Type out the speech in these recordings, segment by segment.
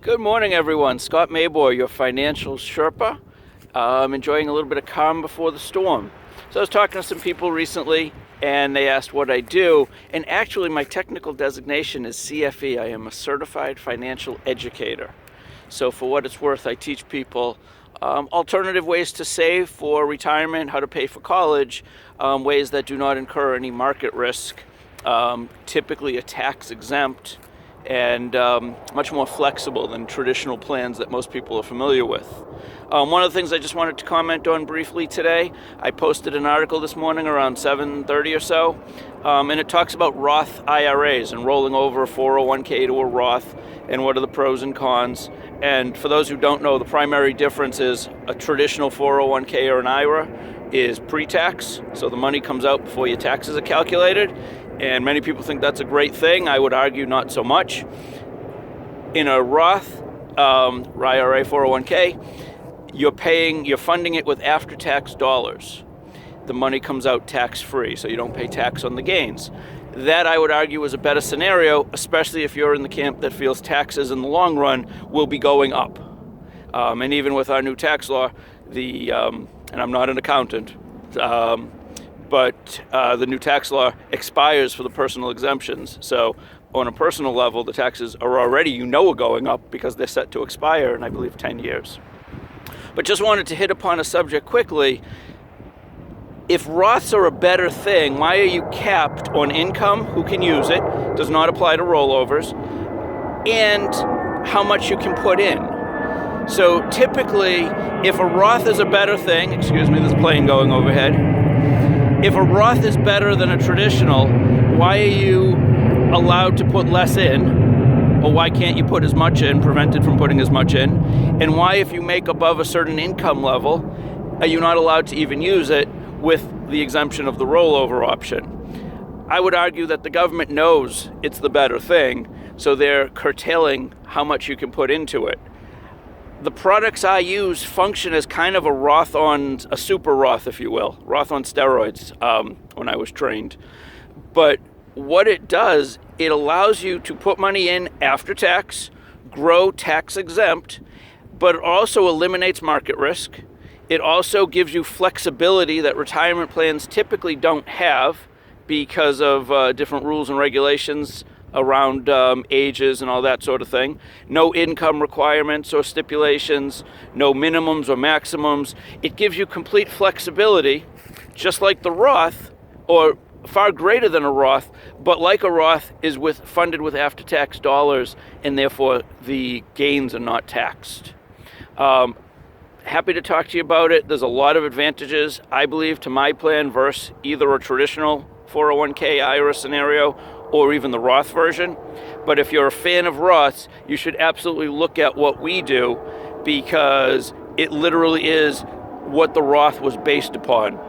Good morning, everyone. Scott Mabor, your financial Sherpa. I'm enjoying a little bit of calm before the storm. So I was talking to some people recently, and they asked what I do. And actually, my technical designation is CFE. I am a Certified Financial Educator. So for what it's worth, I teach people alternative ways to save for retirement, how to pay for college, ways that do not incur any market risk, typically a tax exempt, and much more flexible than traditional plans that most people are familiar with. One of the things I just wanted to comment on briefly today, I posted an article this morning around 7:30 or so, and it talks about Roth IRAs and rolling over a 401k to a Roth and what are the pros and cons. And for those who don't know, the primary difference is a traditional 401k or an IRA is pre-tax, so the money comes out before your taxes are calculated. And many people think that's a great thing. I would argue not so much. In a Roth IRA 401k, you're funding it with after-tax dollars. The money comes out tax-free, so you don't pay tax on the gains. That, I would argue, is a better scenario, especially if you're in the camp that feels taxes in the long run will be going up. And even with our new tax law, and I'm not an accountant, but the new tax law expires for the personal exemptions. So on a personal level, the taxes are already, are going up because they're set to expire in, I believe, 10 years. But just wanted to hit upon a subject quickly. If Roths are a better thing, why are you capped on income, who can use it, does not apply to rollovers, and how much you can put in? So typically, if a Roth is a better thing, excuse me, there's a plane going overhead. If a Roth is better than a traditional, why are you allowed to put less in? Or why can't you put as much in, prevented from putting as much in? And why, if you make above a certain income level, are you not allowed to even use it with the exemption of the rollover option? I would argue that the government knows it's the better thing, so they're curtailing how much you can put into it. The products I use function as kind of a super Roth, if you will, Roth on steroids, when I was trained. But what it does, it allows you to put money in after tax, grow tax exempt, but it also eliminates market risk. It also gives you flexibility that retirement plans typically don't have because of different rules and regulations around ages and all that sort of thing. No income requirements or stipulations, no minimums or maximums. It gives you complete flexibility, just like the Roth, or far greater than a Roth, but like a Roth is funded with after-tax dollars, and therefore the gains are not taxed. Happy to talk to you about it. There's a lot of advantages, I believe, to my plan versus either a traditional 401k IRA scenario or even the Roth version. But if you're a fan of Roths, you should absolutely look at what we do, because it literally is what the Roth was based upon.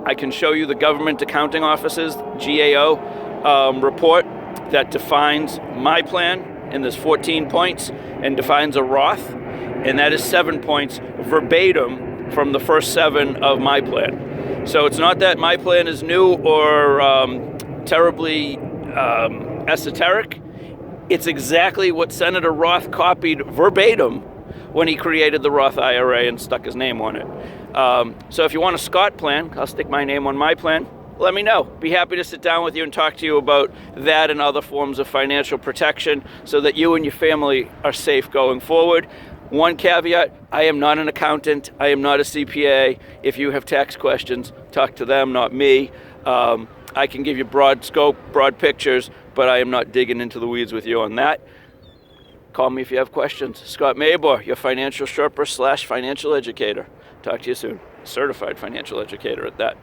I can show you the Government Accounting Office's GAO report that defines my plan, and there's 14 points, and defines a Roth, and that is 7 points verbatim from the first 7 of my plan. So it's not that my plan is new or terribly esoteric. It's exactly what Senator Roth copied verbatim when he created the Roth IRA and stuck his name on it. So if you want a Scott plan, I'll stick my name on my plan. Let me know. Be happy to sit down with you and talk to you about that and other forms of financial protection so that you and your family are safe going forward. One caveat, I am not an accountant. I am not a CPA. If you have tax questions, talk to them, not me. I can give you broad scope, broad pictures, but I am not digging into the weeds with you on that. Call me if you have questions. Scott Mabor, your financial Sherpa / financial educator. Talk to you soon. Certified financial educator at that.